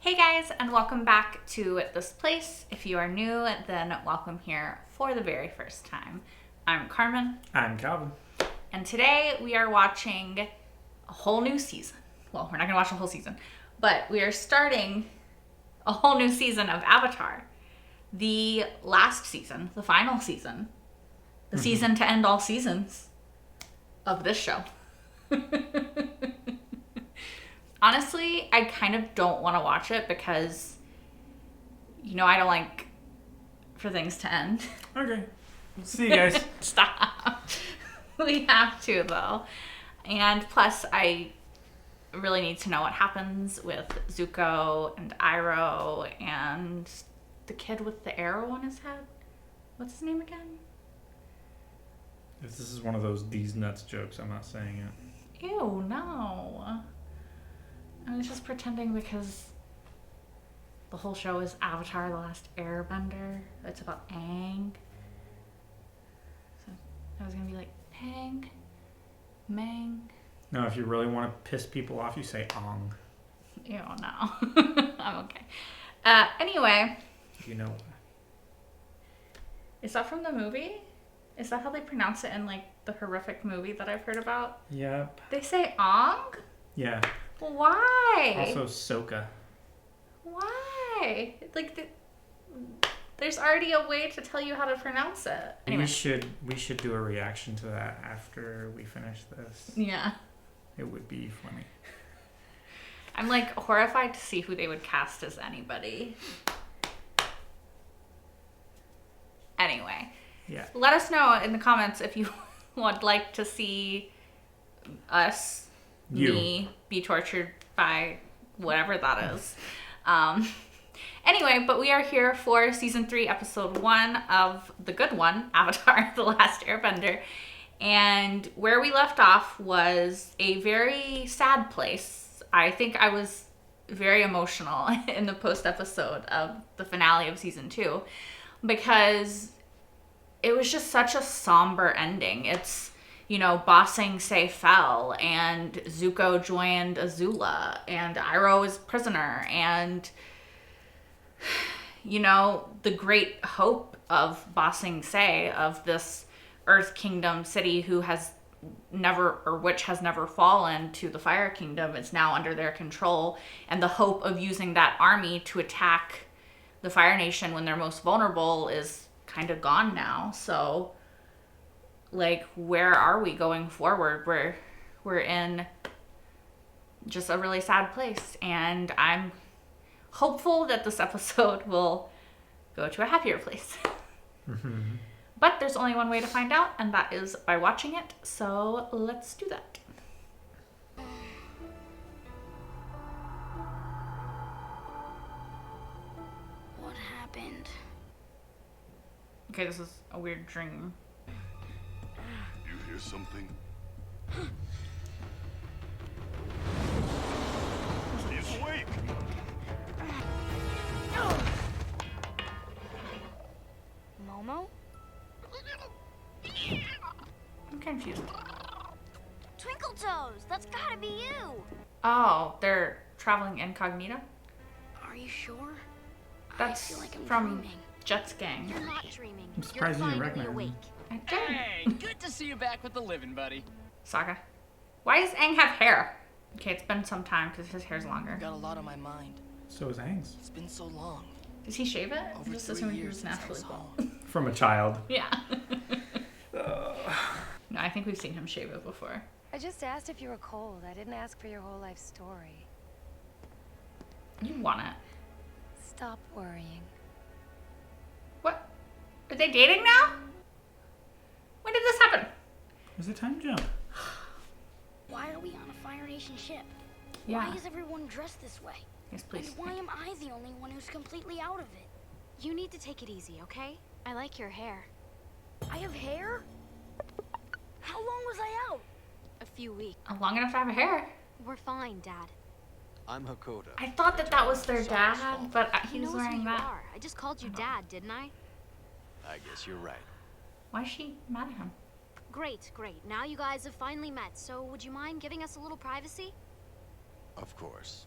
Hey guys, and welcome back to this place. If you are new, then welcome here for the very first time. I'm Carmen. I'm Calvin. And today we are watching a whole new season. Well, we're not going to watch a whole season, but we are starting a whole new season of Avatar. The last season, the final season, the season to end all seasons of this show. Honestly, I kind of don't want to watch it because, I don't like for things to end. Okay. See you guys. Stop. We have to, though. And plus, I really need to know what happens with Zuko and Iroh and the kid with the arrow on his head. What's his name again? If this is one of those These Nuts jokes, I'm not saying it. Ew, no. I was just pretending because the whole show is Avatar: The Last Airbender. It's about Aang. So I was gonna be like, Aang, Mang. No, if you really want to piss people off, you say Ong. Ew, no. I'm okay. Anyway. You know. Is that from the movie? Is that how they pronounce it in, the horrific movie that I've heard about? Yep. They say Ong? Yeah. Why? Also Sokka. Why? There's already a way to tell you how to pronounce it. Anyway. We should do a reaction to that after we finish this. Yeah. It would be funny. I'm horrified to see who they would cast as anybody. Anyway. Yeah. Let us know in the comments if you would like to see me be tortured by whatever that is. Anyway, but we are here for season 3, episode 1 of the good one, Avatar: The Last Airbender. And where we left off was a very sad place. I think I was very emotional in the post episode of the finale of season 2 because it was just such a somber ending. It's, Ba Sing Se fell, and Zuko joined Azula, and Iroh is prisoner, and, the great hope of Ba Sing Se, of this Earth Kingdom city which has never fallen to the Fire Kingdom, is now under their control, and the hope of using that army to attack the Fire Nation when they're most vulnerable is kind of gone now. So where are we going forward? We're in just a really sad place, and I'm hopeful that this episode will go to a happier place. Mm-hmm. But there's only one way to find out, and that is by watching it. So let's do that. What happened? Okay, this is a weird dream. You hear something? He's awake! Momo? I'm confused. Twinkle Toes! That's gotta be you! Oh, they're traveling incognito? Are you sure? That's I feel like I'm from dreaming. Jet's gang. You're not dreaming. I'm surprised you You're didn't finally recognize awake. him. I did. Hey, good to see you back with the living, buddy. Saga. Why does Aang have hair? Okay, it's been some time because his hair's longer. Got a lot on my mind. So is Aang's. It's been so long. Does he shave it? I'm Over just 3 assuming he years was since I naturally was bald. home. From a child. Yeah. No, I think we've seen him shave it before. I just asked if you were cold. I didn't ask for your whole life story. You want it. Stop worrying. What? Are they dating now? When did this happen? Is it time jump? Why are we on a Fire Nation ship? Yeah. Why is everyone dressed this way? Yes, please. And why am I the only one who's completely out of it? You need to take it easy, okay? I like your hair. I have hair? How long was I out? A few weeks. Long enough to have a hair. We're fine, Dad. I'm Hakoda. I thought that was their dad, but he was knows who wearing you that. are. I just called you Dad, didn't I? I guess you're right. Why is she mad at him? Great, great. Now you guys have finally met, so would you mind giving us a little privacy? Of course.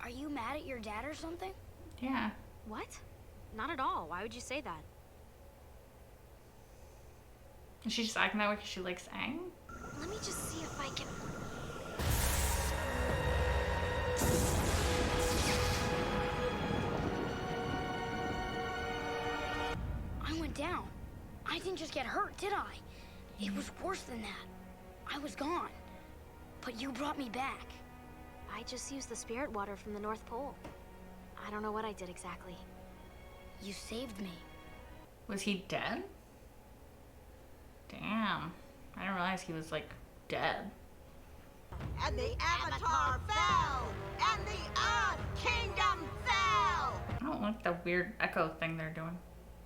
Are you mad at your dad or something? Yeah. What? Not at all. Why would you say that? Is she just acting that way because she likes Aang? Let me just see if I can... I went down. I didn't just get hurt, did I? It was worse than that. I was gone. But you brought me back. I just used the spirit water from the North Pole. I don't know what I did exactly. You saved me. Was he dead? Damn. I didn't realize he was, like, dead. And the Avatar fell! And the Earth Kingdom fell! I don't like the weird echo thing they're doing.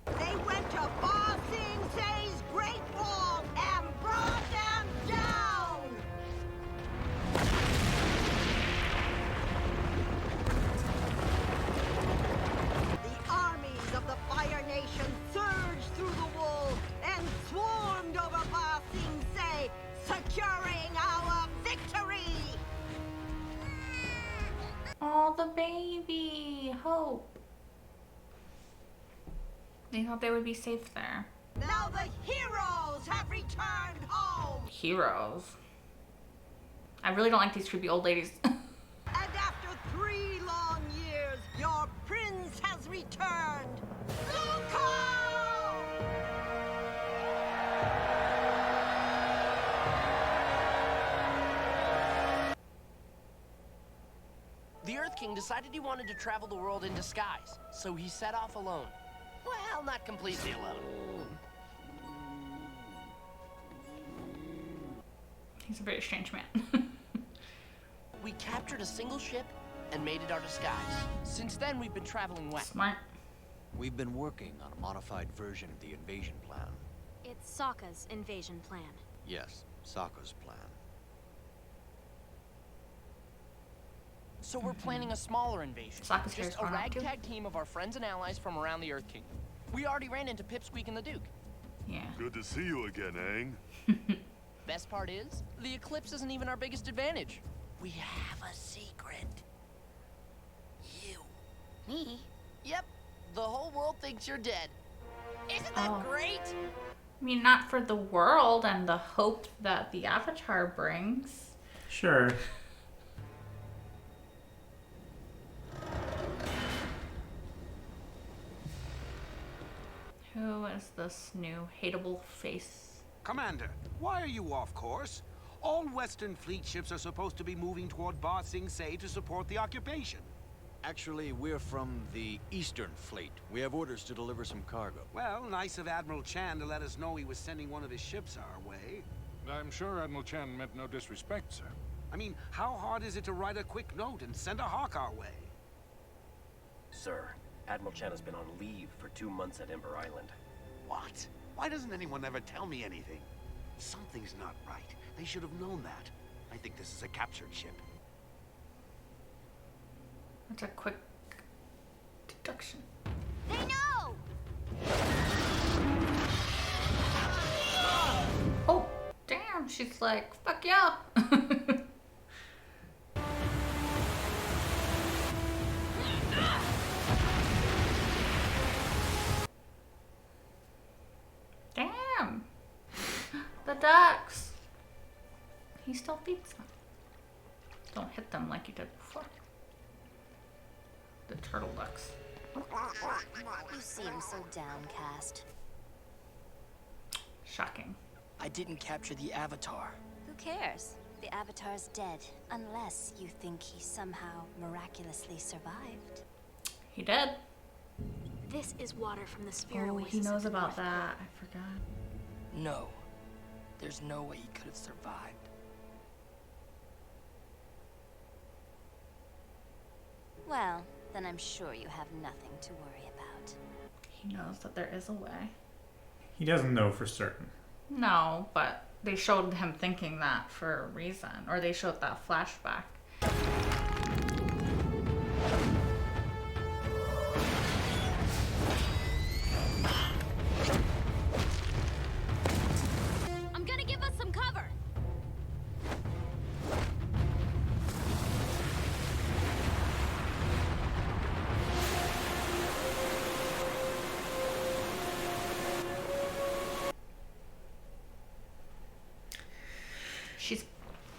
They went to Ba Sing Se's Great Wall and brought them down! The armies of the Fire Nation surged through the wall and swarmed over Ba Sing Se, securing our victory! Oh, the baby! Hope. They thought they would be safe there. Now the heroes have returned home! Heroes. I really don't like these creepy old ladies. And after 3 long years, your prince has returned! Zuko! The Earth King decided he wanted to travel the world in disguise, so he set off alone. Well, not completely alone. He's a very strange man. We captured a single ship and made it our disguise. Since then, we've been traveling west. Smart. We've been working on a modified version of the invasion plan. It's Sokka's invasion plan. Yes, Sokka's plan. So we're planning a smaller invasion. Sokka's hair's Just a grown out too. ragtag team of our friends and allies from around the Earth Kingdom. We already ran into Pipsqueak and the Duke. Yeah. Good to see you again, Aang. Best part is, the eclipse isn't even our biggest advantage. We have a secret. You. Me? Yep, the whole world thinks you're dead. Isn't that Oh. great? I mean, not for the world and the hope that the Avatar brings. Sure. Who is this new hateable face? Commander, why are you off course? All Western fleet ships are supposed to be moving toward Ba Sing Se to support the occupation. Actually, we're from the Eastern Fleet. We have orders to deliver some cargo. Well, nice of Admiral Chan to let us know he was sending one of his ships our way. I'm sure Admiral Chan meant no disrespect, sir. I mean, how hard is it to write a quick note and send a hawk our way? Sir, Admiral Chan has been on leave for 2 months at Ember Island. What? Why doesn't anyone ever tell me anything? Something's not right. They should have known that. I think this is a captured ship. That's a quick deduction. They know! Oh, damn. She's like, fuck yeah. Damn. The ducks. He still feeds them. Don't hit them like you did before. The turtle ducks. You seem so downcast. Shocking. I didn't capture the Avatar. Who cares? The Avatar's dead, unless you think he somehow miraculously survived. He did. This is water from the spirit Oh, oasis he of knows the about North that. I forgot. No. There's no way he could have survived. Well, then I'm sure you have nothing to worry about. He knows that there is a way. He doesn't know for certain. No, but they showed him thinking that for a reason. Or they showed that flashback. I'm gonna give us some cover.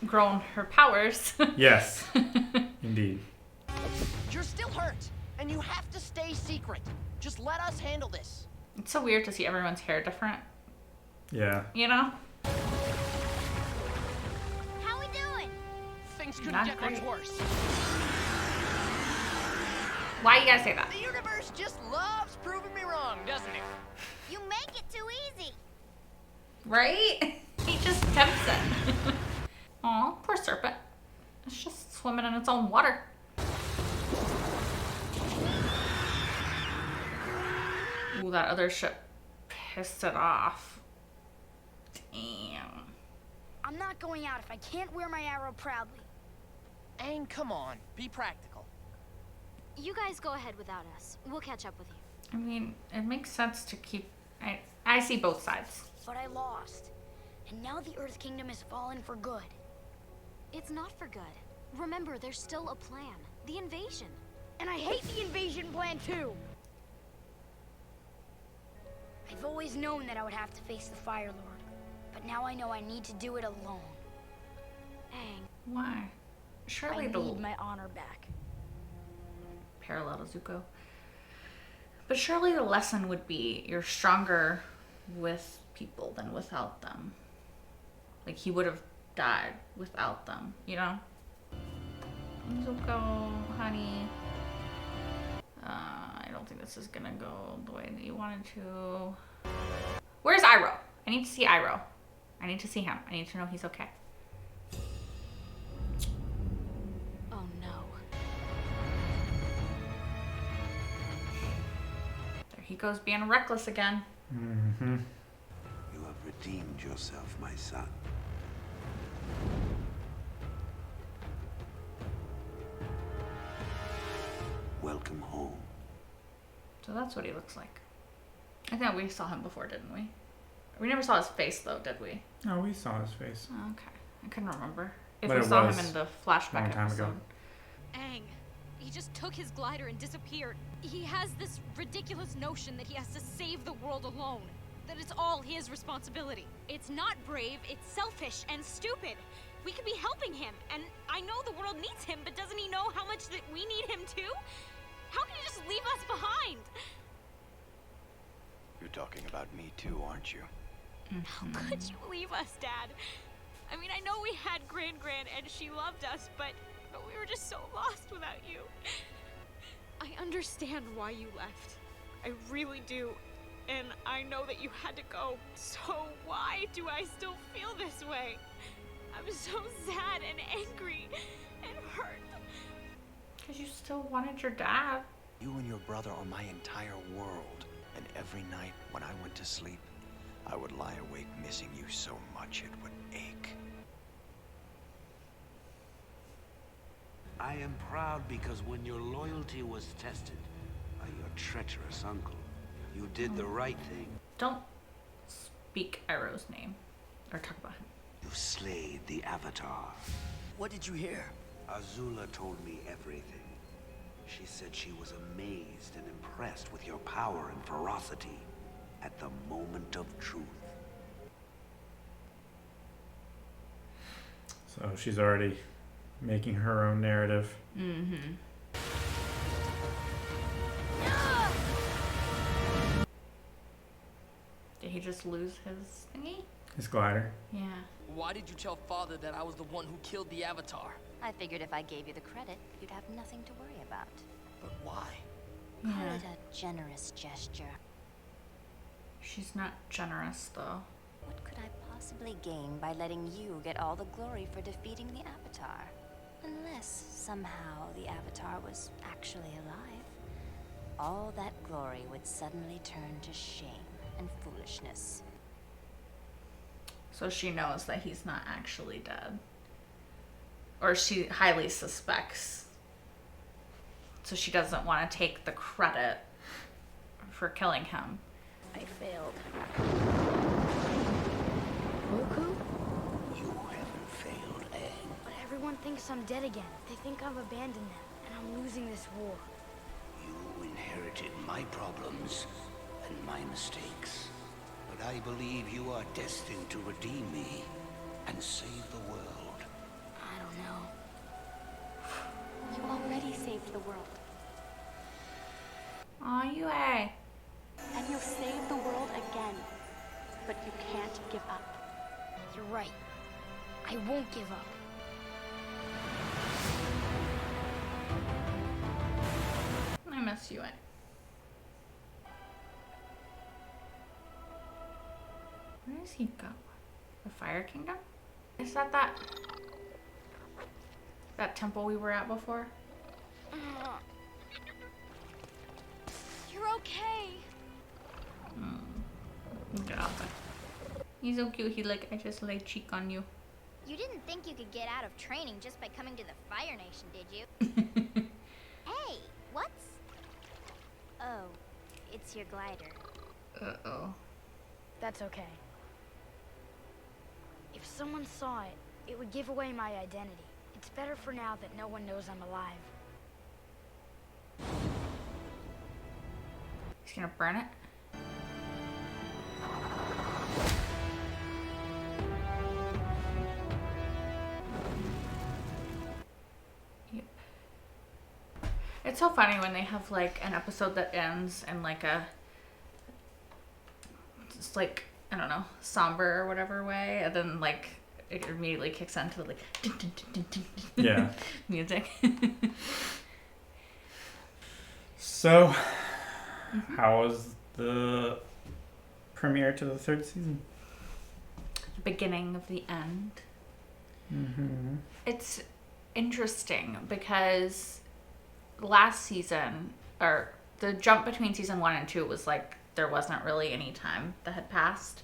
grown her powers. Yes, indeed. You're still hurt, and you have to stay secret. Just let us handle this. It's so weird to see everyone's hair different, Yeah. you know? How we doing? Things couldn't Not get great. much worse. Why you gotta say that? The universe just loves proving me wrong, doesn't it? You make it too easy. Right? He just tempts it. Aw, poor serpent. It's just swimming in its own water. Ooh, that other ship pissed it off. Damn. I'm not going out if I can't wear my arrow proudly. Aang, come on. Be practical. You guys go ahead without us. We'll catch up with you. I mean, it makes sense to keep... I see both sides. But I lost. And now the Earth Kingdom has fallen for good. It's not for good. Remember, there's still a plan. The invasion. And I hate the invasion plan too. I've always known that I would have to face the Fire Lord. But now I know I need to do it alone. Aang. Why? Surely I the need my honor back. parallel to Zuko. But surely the lesson would be you're stronger with people than without them. Like, he would have died without them, you know? Zuko, honey. I don't think this is gonna go the way that you wanted to. Where's Iroh? I need to see Iroh. I need to see him. I need to know he's okay. Oh no. There he goes being reckless again. Mm-hmm. You have redeemed yourself, my son. Welcome home. So that's what he looks like. I think we saw him before, didn't we? We never saw his face, though, did we? Oh, we saw his face. Oh, okay. I couldn't remember. If But we it saw was him in the a flashback long time ago. episode. Aang. He just took his glider and disappeared. He has this ridiculous notion that he has to save the world alone. That it's all his responsibility. It's not brave, it's selfish and stupid. We could be helping him, and I know the world needs him, but doesn't he know how much that we need him too? How can he just leave us behind? You're talking about me too, aren't you? How could you leave us, Dad? I mean, I know we had Gran and she loved us, but we were just so lost without you. I understand why you left. I really do. And I know that you had to go. So why do I still feel this way? I'm so sad and angry and hurt. Because you still wanted your dad. You and your brother are my entire world. And every night when I went to sleep, I would lie awake missing you so much it would ache. I am proud because when your loyalty was tested by your treacherous uncle, you did the right thing. Don't speak Iroh's name. Or talk about him. You slayed the Avatar. What did you hear? Azula told me everything. She said she was amazed and impressed with your power and ferocity at the moment of truth. So she's already making her own narrative. Mm-hmm. Did he just lose his thingy? His glider. Yeah. Why did you tell Father that I was the one who killed the Avatar? I figured if I gave you the credit, you'd have nothing to worry about. But why? Call Yeah. it a generous gesture. She's not generous, though. What could I possibly gain by letting you get all the glory for defeating the Avatar? Unless somehow the Avatar was actually alive. All that glory would suddenly turn to shame and foolishness. So she knows that he's not actually dead. Or she highly suspects. So she doesn't want to take the credit for killing him. I failed. Goku? You haven't failed, Aang. But everyone thinks I'm dead again. They think I've abandoned them, and I'm losing this war. You inherited my problems and my mistakes. But I believe you are destined to redeem me and save the world. Aw, Yue. And you'll save the world again. But you can't give up. You're right. I won't give up. I miss Yue. Where does he go? The Fire Kingdom? Is that temple we were at before? You're okay. Get off it. He's so cute. I just lay cheek on you. You didn't think you could get out of training just by coming to the Fire Nation, did you? Hey, what's... Oh, it's your glider. Uh-oh. That's okay. If someone saw it, it would give away my identity. It's better for now that no one knows I'm alive. He's gonna burn it? Yep. It's so funny when they have like an episode that ends in like a just like, I don't know, somber or whatever way, and then like it immediately kicks into like dun, dun, dun, dun, dun, dun, Yeah. music. So, how was the premiere to the 3rd season? The beginning of the end. Mm-hmm. It's interesting because last season, or the jump between season 1 and 2 was like there wasn't really any time that had passed.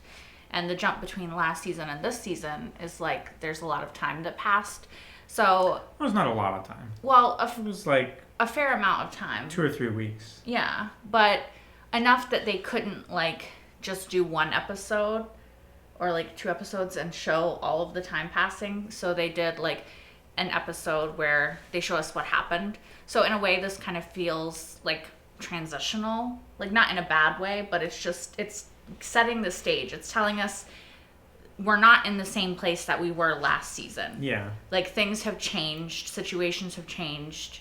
And the jump between last season and this season is like there's a lot of time that passed. So It was not a lot of time. Well, it was like a fair amount of time. 2 or 3 weeks. Yeah, but enough that they couldn't like just do one episode or like 2 episodes and show all of the time passing. So they did like an episode where they show us what happened. So in a way, this kind of feels like transitional, like not in a bad way, but it's setting the stage. It's telling us we're not in the same place that we were last season. Yeah. Like things have changed, situations have changed,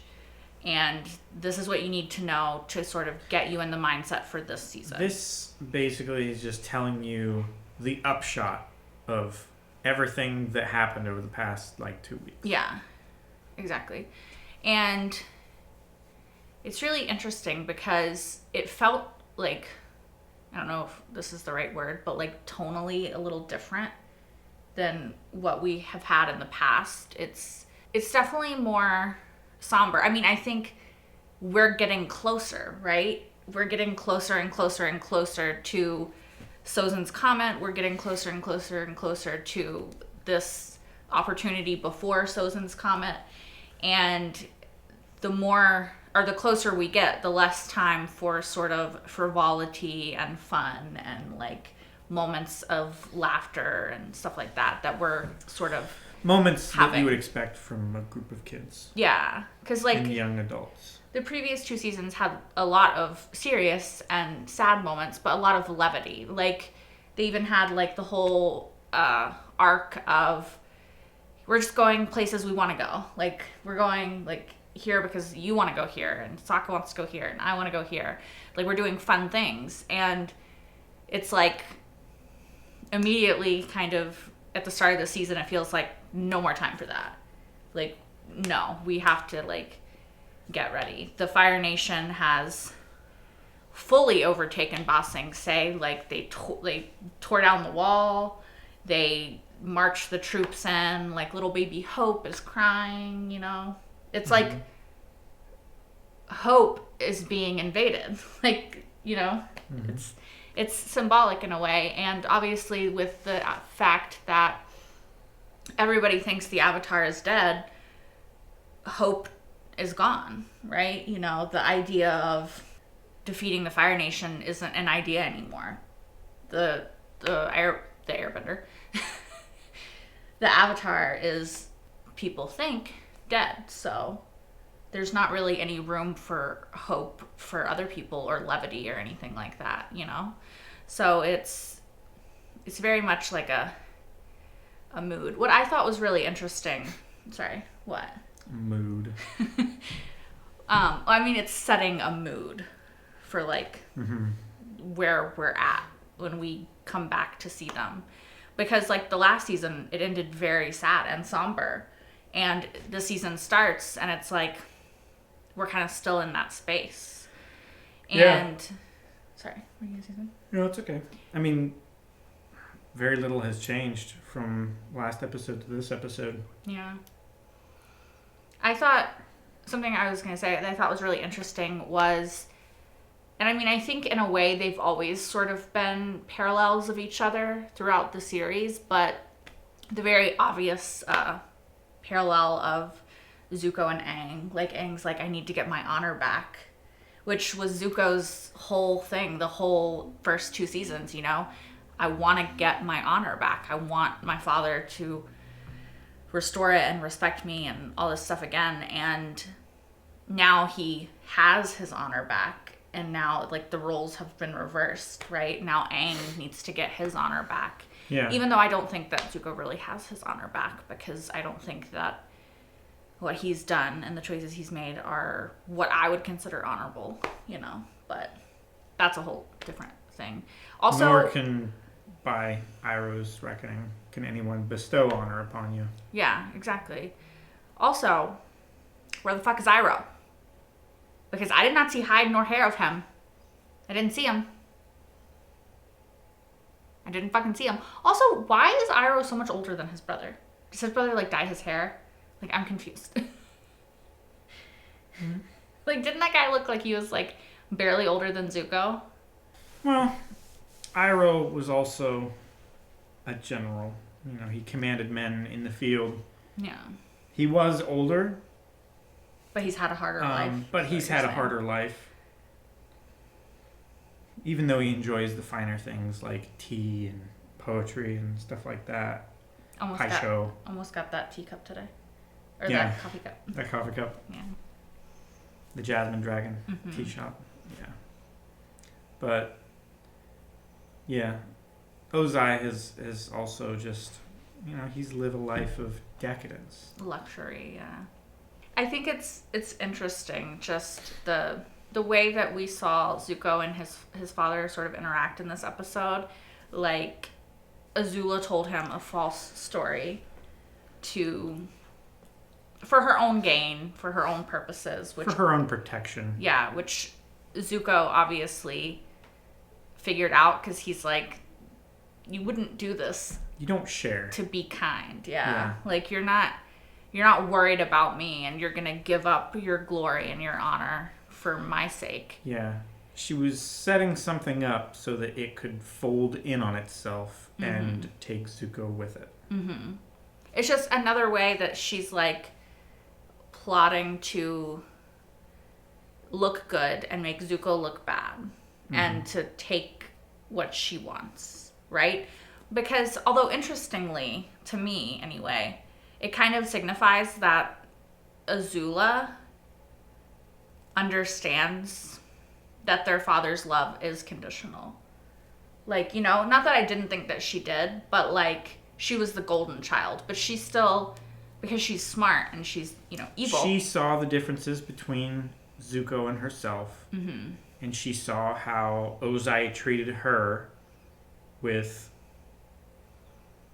and this is what you need to know to sort of get you in the mindset for this season. This basically is just telling you the upshot of everything that happened over the past like 2 weeks. Yeah, exactly. And it's really interesting because it felt like, I don't know if this is the right word, but like tonally a little different than what we have had in the past. It's definitely more somber. I mean, I think we're getting closer, right? We're getting closer and closer and closer to Sozin's comment. We're getting closer and closer and closer to this opportunity before Sozin's comment. And the more, or the closer we get, the less time for sort of frivolity and fun and like moments of laughter and stuff like that we're sort of moments having. That you would expect from a group of kids. Yeah, because like and young adults. The previous 2 seasons had a lot of serious and sad moments, but a lot of levity. Like they even had like the whole arc of we're just going places we want to go. Like we're going like here because you want to go here and Sokka wants to go here and I want to go here. Like we're doing fun things, and it's like immediately kind of at the start of the season it feels like no more time for that. Like no, we have to like get ready. The Fire Nation has fully overtaken Ba Sing Se. Like they tore down the wall, they marched the troops in, like little baby Hope is crying, you know. It's like Hope is being invaded. Like, you know, it's symbolic in a way. And obviously with the fact that everybody thinks the Avatar is dead, Hope is gone, right? You know, the idea of defeating the Fire Nation isn't an idea anymore. The Airbender, the Avatar is, people think, dead. So there's not really any room for hope for other people or levity or anything like that, you know? So it's very much like a mood. What I thought was really interesting, sorry, what? Mood. I mean, it's setting a mood for like Mm-hmm. where we're at when we come back to see them. Because like the last season, it ended very sad and somber. And the season starts and it's like we're kind of still in that space. And Yeah. sorry, what are you gonna say something? No, it's okay. I mean, very little has changed from last episode to this episode. Yeah. I thought something I was going to say that I thought was really interesting was, and I mean, I think in a way they've always sort of been parallels of each other throughout the series, but the very obvious parallel of Zuko and Aang. Like, Aang's like, I need to get my honor back, which was Zuko's whole thing, the whole first 2 seasons, you know? I want to get my honor back. I want my father to restore it and respect me and all this stuff again. And now he has his honor back. And now, like, the roles have been reversed, right? Now Aang needs to get his honor back. Yeah. Even though I don't think that Zuko really has his honor back, because I don't think that what he's done and the choices he's made are what I would consider honorable, you know? But that's a whole different thing. Also, Nor can, by Iroh's reckoning, can anyone bestow honor upon you. yeah, exactly. Also, where the fuck is Iroh? Because I did not see hide nor hair of him. I didn't see him. I didn't fucking see him. Also, why is Iroh so much older than his brother? Does his brother, like, dye his hair? Like, I'm confused. Like, didn't that guy look like he was, like, barely older than Zuko? Well, Iroh was also a general. You know, he commanded men in the field. Yeah. He was older. But he's had a harder life. But he's had a harder life. Even though he enjoys the finer things like tea and poetry and stuff like that. Almost got that teacup today. Or Yeah. that coffee cup. That coffee cup. Yeah. The Jasmine Dragon Mhm. tea shop. Yeah. But, yeah. Ozai has also just, you know, he's lived a life of decadence. Luxury, yeah. I think it's interesting just the way that we saw Zuko and his father sort of interact in this episode. Like, Azula told him a false story for her own gain, for her own purposes. For her own protection. Yeah, which Zuko obviously figured out because he's like, you wouldn't do this. You don't share. To be kind, yeah. Like, you're not worried about me and you're going to give up your glory and your honor for my sake. Yeah. She was setting something up so that it could fold in on itself and take Zuko with it. Mm-hmm. It's just another way that she's, like, plotting to look good and make Zuko look bad and to take what she wants, right? Because although interestingly, to me anyway, it kind of signifies that Azula understands that their father's love is conditional. Like, you know, not that I didn't think that she did, but like, she was the golden child, but she's still, because she's smart and she's, you know, evil. She saw the differences between Zuko and herself, and she saw how Ozai treated her with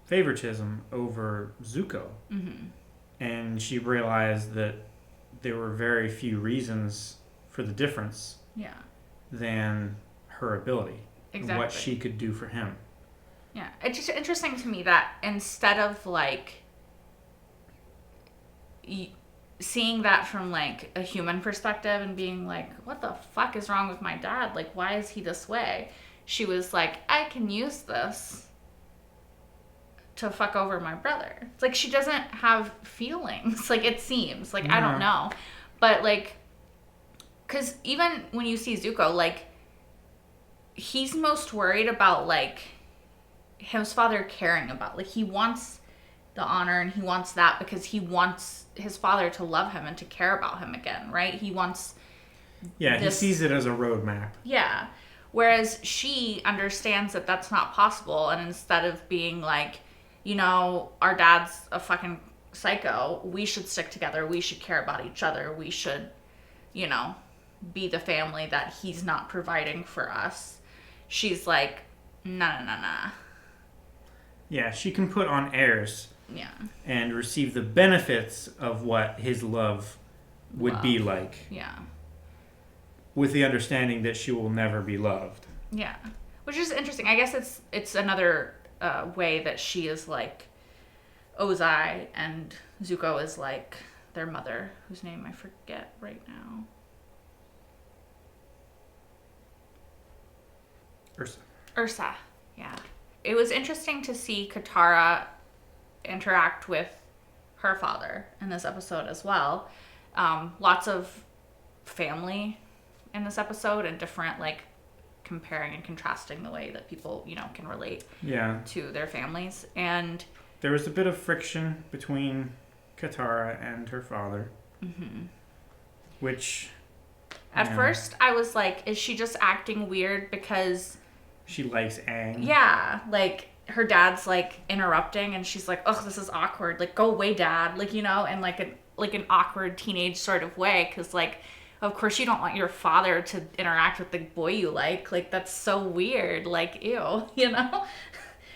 favoritism over Zuko. And she realized that there were very few reasons for the difference than her ability. Exactly. And what she could do for him. Yeah. It's just interesting to me that instead of like seeing that from like a human perspective and being like, what the fuck is wrong with my dad? Like, why is he this way? She was like, I can use this to fuck over my brother. It's like she doesn't have feelings. Like, it seems like, I don't know, but like, because even when you see Zuko, like, he's most worried about like his father caring about, like, he wants the honor and he wants that because he wants his father to love him and to care about him again, right? He wants he sees it as a roadmap. Yeah. Whereas she understands that that's not possible, and instead of being like, you know, our dad's a fucking psycho, we should stick together, we should care about each other, we should, you know, be the family that he's not providing for us, she's like, nah. Yeah, she can put on airs. Yeah. And receive the benefits of what his love would be like. Yeah. With the understanding that she will never be loved. Yeah. Which is interesting. I guess it's another way that she is like Ozai and Zuko is like their mother, whose name I forget right now. Ursa. Yeah. It was interesting to see Katara interact with her father in this episode as well. Lots of family in this episode and different, like, comparing and contrasting the way that people, you know, can relate to their families. And there was a bit of friction between Katara and her father. Mm-hmm. Which... At first, I was like, is she just acting weird because... She likes Aang. Yeah, like, her dad's, like, interrupting, and she's like, oh, this is awkward. Like, go away, Dad. Like, you know, in, like, an awkward teenage sort of way. Because, like, of course you don't want your father to interact with the boy you like. Like, that's so weird. Like, ew, you know?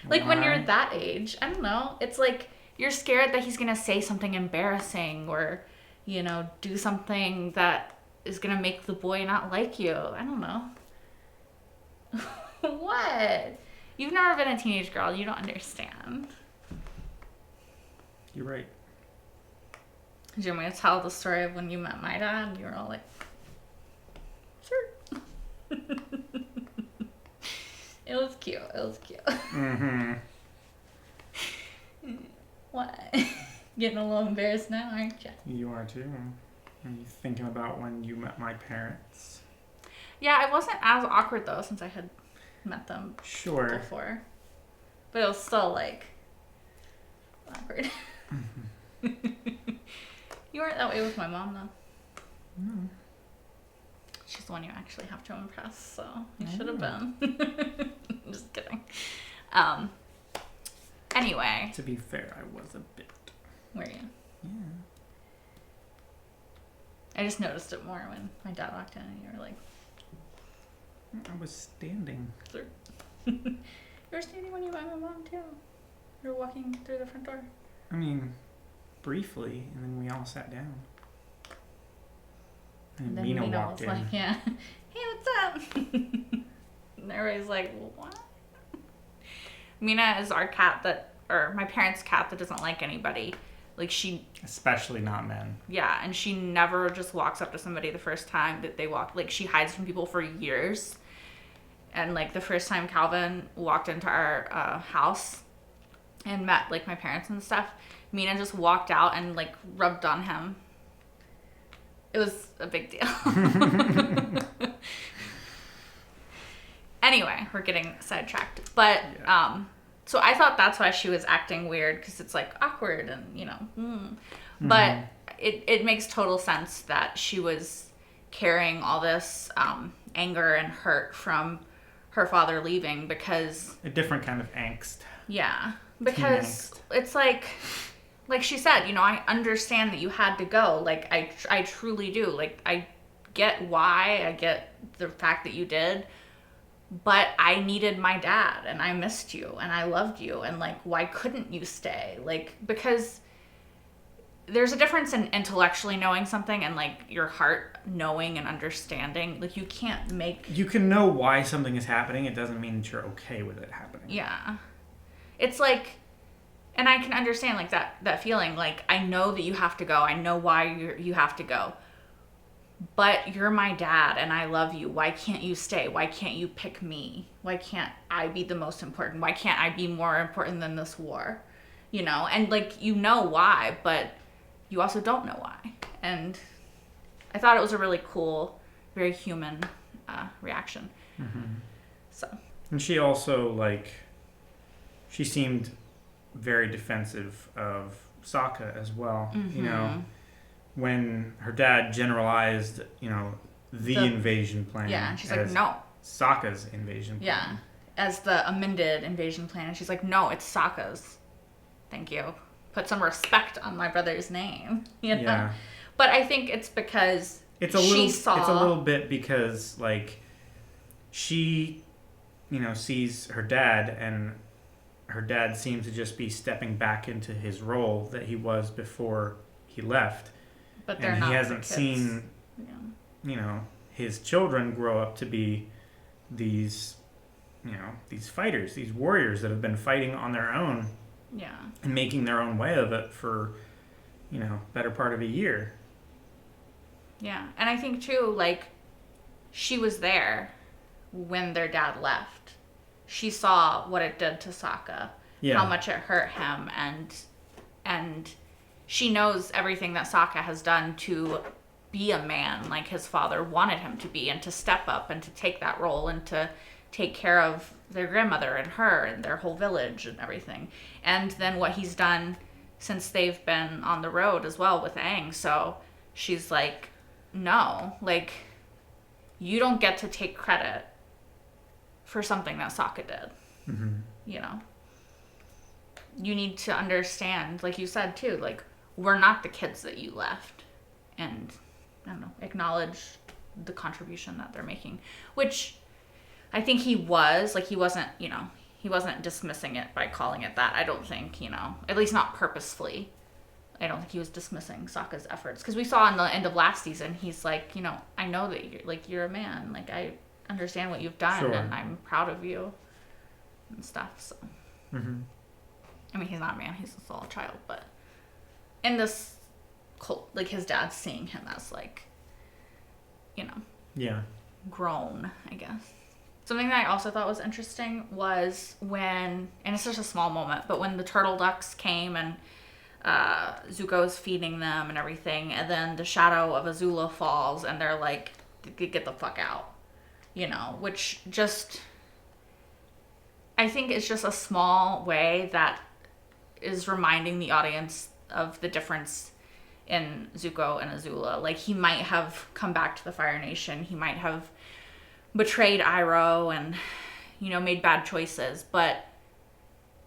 Like, when you're that age, I don't know. It's like, you're scared that he's going to say something embarrassing or, you know, do something that is going to make the boy not like you. I don't know. What? You've never been a teenage girl. You don't understand. You're right. Do you want me to tell the story of when you met my dad? And you were all like, sure. It was cute. Mm-hmm. What? Getting a little embarrassed now, aren't you? You are too. Are you thinking about when you met my parents? Yeah, it wasn't as awkward though, since I had met them before. But it was still, like, awkward. Mm-hmm. You weren't that way with my mom, though. No. She's the one you actually have to impress, so you should have been. Just kidding. Anyway. To be fair, I was a bit. Were you? Yeah. I just noticed it more when my dad walked in and you were like... I was standing. You were standing when you met my mom, too. You were walking through the front door. I mean, briefly, and then we all sat down. And then Mina walked in. Like, yeah. Hey, what's up? And everybody's like, what? Mina is our cat that, or my parents' cat that doesn't like anybody. Like, she... Especially not men. Yeah, and she never just walks up to somebody the first time that they walk. Like, she hides from people for years. And, like, the first time Calvin walked into our house and met, like, my parents and stuff, Mina just walked out and, like, rubbed on him. It was a big deal. Anyway, we're getting sidetracked. But, so I thought that's why she was acting weird, because it's, like, awkward and, you know. Mm-hmm. But it makes total sense that she was carrying all this anger and hurt from her father leaving, because... A different kind of angst. Yeah. Because it's like she said, you know, I understand that you had to go. Like, I truly do. Like, I get why. I get the fact that you did. But I needed my dad, and I missed you, and I loved you, and, like, why couldn't you stay? Like, because there's a difference in intellectually knowing something and, like, your heart knowing and understanding. Like, you can't make... You can know why something is happening. It doesn't mean that you're okay with it happening. Yeah. It's like... And I can understand, like, that feeling. Like, I know that you have to go. I know why you have to go. But you're my dad, and I love you. Why can't you stay? Why can't you pick me? Why can't I be the most important? Why can't I be more important than this war? You know? And, like, you know why, but you also don't know why. And I thought it was a really cool, very human reaction. Mm-hmm. So. And she also, like... She seemed very defensive of Sokka as well. Mm-hmm. You know, when her dad generalized, you know, the invasion plan. Yeah, and she's like, no. Sokka's invasion plan. Yeah, as the amended invasion plan. And she's like, no, it's Sokka's. Thank you. Put some respect on my brother's name. You know? Yeah. But I think it's because It's a little bit because like she, sees her dad, and her dad seems to just be stepping back into his role that he was before he left. But they're and not he hasn't seen, his children grow up to be these, these fighters, these warriors that have been fighting on their own. Yeah. And making their own way of it for, better part of a year. Yeah. And I think too, like, she was there when their dad left. She saw what it did to Sokka, how much it hurt him, and she knows everything that Sokka has done to be a man like his father wanted him to be, and to step up and to take that role and to take care of their grandmother and her and their whole village and everything. And then what he's done since they've been on the road as well with Aang. So she's like, no, like, you don't get to take credit for something that Sokka did. Mm-hmm. You need to understand, like you said too, like, we're not the kids that you left. And, I don't know, acknowledge the contribution that they're making. Which I think he was, like, he wasn't dismissing it by calling it that. I don't think, at least not purposefully. I don't think he was dismissing Sokka's efforts. Because we saw in the end of last season, he's like, I know that you're a man. Like, I understand what you've done, and I'm proud of you and stuff. So, I mean, he's not a man, he's still a child, but in this cult, like, his dad's seeing him as, like, grown, I guess. Something that I also thought was interesting was when, and it's just a small moment, but when the turtle ducks came and Zuko's feeding them and everything, and then the shadow of Azula falls, and they're like, get the fuck out. Which just, I think it's just a small way that is reminding the audience of the difference in Zuko and Azula. Like, he might have come back to the Fire Nation, he might have betrayed Iroh and, made bad choices, but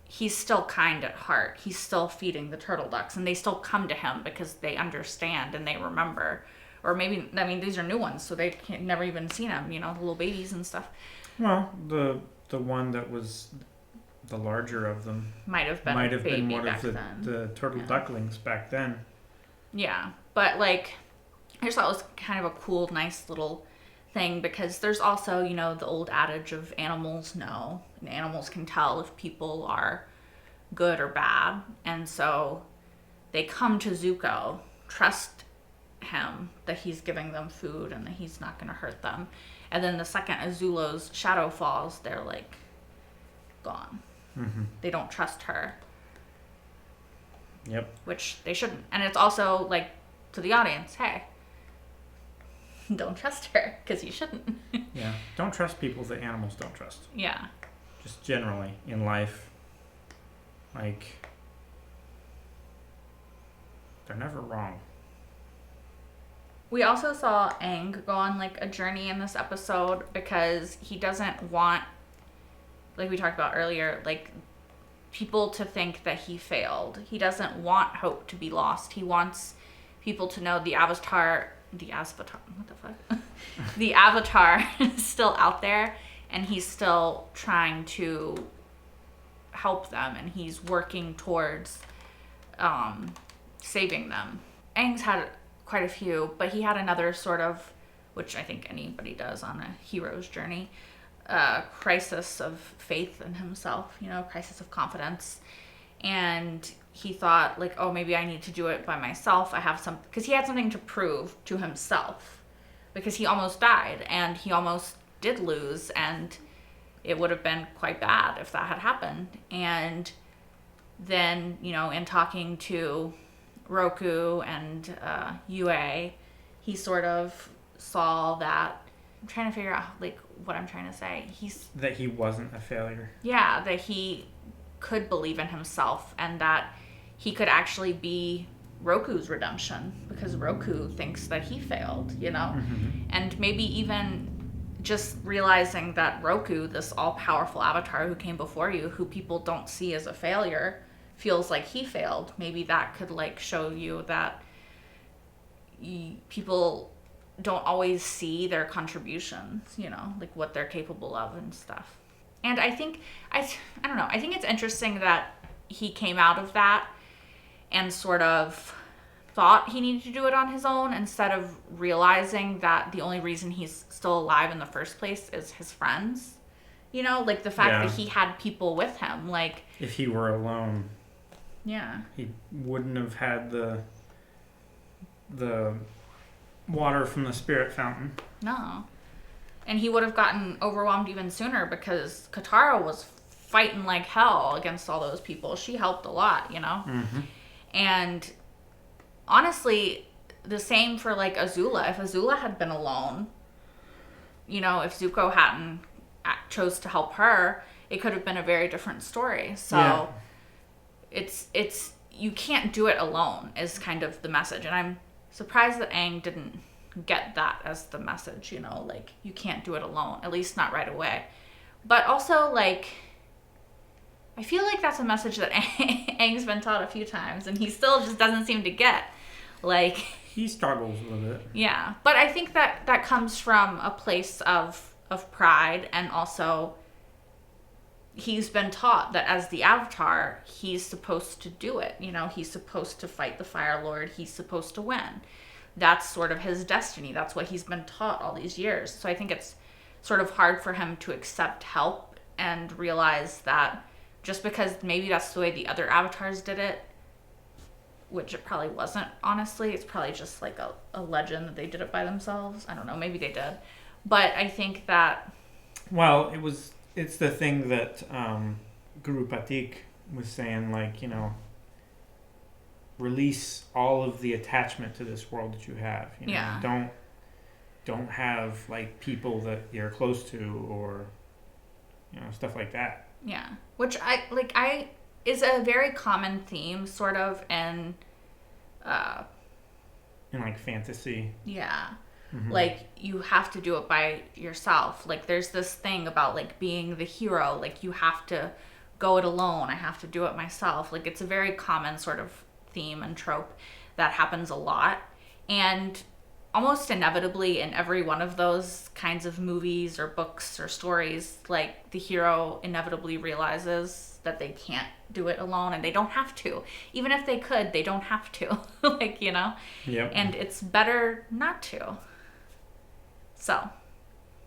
he's still kind at heart. He's still feeding the turtle ducks, and they still come to him because they understand and they remember. Or maybe, I mean, these are new ones, so they've never even seen him, the little babies and stuff. Well, the one that was the larger of them might have been one of the turtle ducklings back then. Yeah, but, like, I just thought it was kind of a cool, nice little thing, because there's also, the old adage of animals know, and animals can tell if people are good or bad, and so they come to Zuko, trust him that he's giving them food and that he's not going to hurt them, and then the second Azula's shadow falls, they're like gone. They don't trust her. Yep. Which they shouldn't. And it's also like, to the audience, hey, don't trust her, because you shouldn't. Yeah, don't trust people that animals don't trust. Yeah. Just generally in life, like, they're never wrong. We also saw Aang go on, like, a journey in this episode, because he doesn't want, like we talked about earlier, like, people to think that he failed. He doesn't want hope to be lost. He wants people to know the Avatar, what the fuck? The Avatar is still out there, and he's still trying to help them, and he's working towards saving them. Aang's had quite a few, but he had another sort of, which I think anybody does on a hero's journey, crisis of faith in himself, crisis of confidence. And he thought, like, oh, maybe I need to do it by myself. Because he had something to prove to himself, because he almost died, and he almost did lose, and it would have been quite bad if that had happened. And then, in talking to Roku and Yue, he sort of saw that, I'm trying to figure out, like, what I'm trying to say. That he wasn't a failure. Yeah, that he could believe in himself, and that he could actually be Roku's redemption, because Roku thinks that he failed, And maybe even just realizing that Roku, this all-powerful avatar who came before you, who people don't see as a failure, feels like he failed. Maybe that could, like, show you that people don't always see their contributions, you know, like what they're capable of and stuff. And I think, I don't know, I think it's interesting that he came out of that and sort of thought he needed to do it on his own instead of realizing that the only reason he's still alive in the first place is his friends. You know, like the fact that he had people with him. Like, if he were alone, he wouldn't have had the water from the spirit fountain. No. And he would have gotten overwhelmed even sooner because Katara was fighting like hell against all those people. She helped a lot, you know? Mm-hmm. And honestly, the same for like Azula. If Azula had been alone, you know, if Zuko hadn't chose to help her, it could have been a very different story. So it's you can't do it alone is kind of the message. And I'm surprised that Aang didn't get that as the message, you know, like you can't do it alone, at least not right away. But also, like, I feel like that's a message that Aang's been taught a few times and he still just doesn't seem to get. Like, he struggles with it. Yeah, but I think that comes from a place of pride, and also he's been taught that as the Avatar, he's supposed to do it. You know, he's supposed to fight the Fire Lord. He's supposed to win. That's sort of his destiny. That's what he's been taught all these years. So I think it's sort of hard for him to accept help and realize that just because maybe that's the way the other Avatars did it, which it probably wasn't, honestly. It's probably just like a legend that they did it by themselves. I don't know. Maybe they did. But I think that... Well, it's the thing that Guru Patik was saying, like, you know, release all of the attachment to this world that you have. You know? Don't have, like, people that you're close to or, you know, stuff like that. Yeah. Which I is a very common theme, sort of, in like fantasy. Yeah. Mm-hmm. Like, you have to do it by yourself. Like, there's this thing about, like, being the hero. Like, you have to go it alone. I have to do it myself. Like, it's a very common sort of theme and trope that happens a lot. And almost inevitably in every one of those kinds of movies or books or stories, like, the hero inevitably realizes that they can't do it alone, and they don't have to. Even if they could, they don't have to. Like, you know? Yep. And it's better not to. So,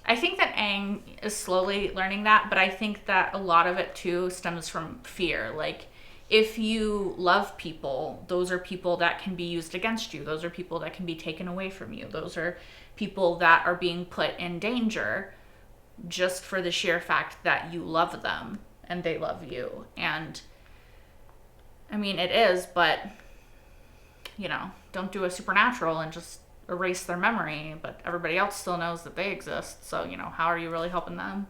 I think that Aang is slowly learning that, but I think that a lot of it too stems from fear. Like, if you love people, those are people that can be used against you. Those are people that can be taken away from you. Those are people that are being put in danger just for the sheer fact that you love them and they love you. And I mean, it is, but, you know, don't do a supernatural and just erase their memory, but everybody else still knows that they exist. So, you know, how are you really helping them?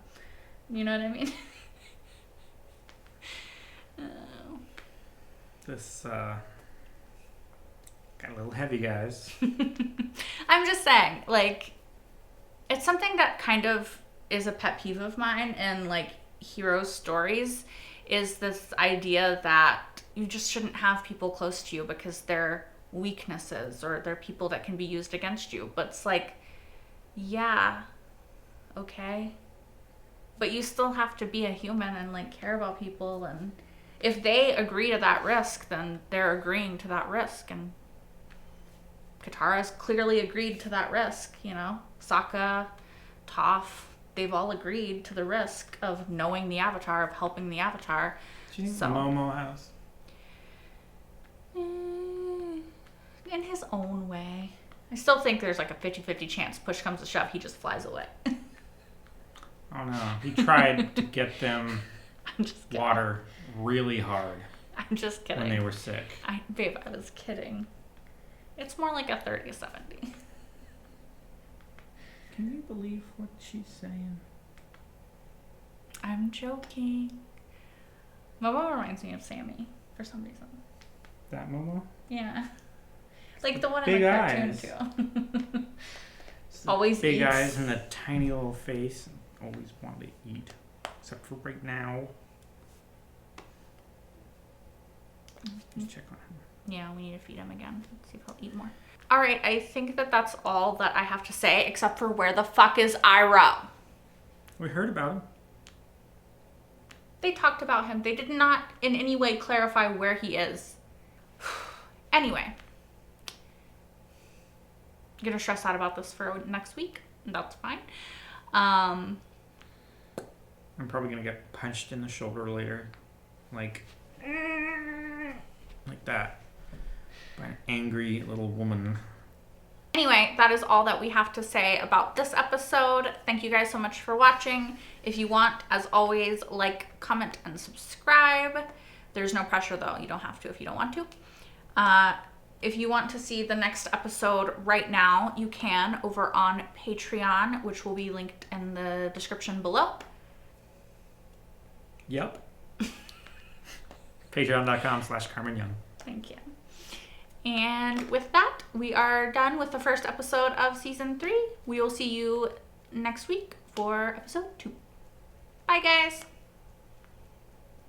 You know what I mean? This got a little heavy, guys. I'm just saying, like, it's something that kind of is a pet peeve of mine in, like, hero stories, is this idea that you just shouldn't have people close to you because they're weaknesses or they're people that can be used against you. But it's like, yeah, okay, but you still have to be a human and, like, care about people, and if they agree to that risk, then they're agreeing to that risk, and Katara's clearly agreed to that risk, you know? Sokka, Toph, they've all agreed to the risk of knowing the Avatar, of helping the Avatar. Do you think Momo has? In his own way. I still think there's like a 50-50 chance. Push comes to shove, he just flies away. Oh no. He tried to get them water really hard. I'm just kidding. When they were sick. Babe, I was kidding. It's more like a 30-70. Can you believe what she's saying? I'm joking. Momo reminds me of Sammy for some reason. That Momo? Yeah. Like the one big in the cartoon eyes. too. Always big eats. eyes and the tiny little face. Always wanted to eat. Except for right now. Just check on him. Yeah, we need to feed him again. See if he'll eat more. All right, I think that that's all that I have to say, except for where the fuck is Iroh? We heard about him. They talked about him. They did not in any way clarify where he is. Anyway. I'm gonna stress out about this for next week. That's fine. I'm probably gonna get punched in the shoulder later. Like that. By an angry little woman. Anyway, that is all that we have to say about this episode. Thank you guys so much for watching. If you want, as always, like, comment, and subscribe. There's no pressure, though. You don't have to if you don't want to. If you want to see the next episode right now, you can over on Patreon, which will be linked in the description below. Yep. Patreon.com/Carmen Young. Thank you. And with that, we are done with the first episode of season 3. We will see you next week for episode 2. Bye, guys.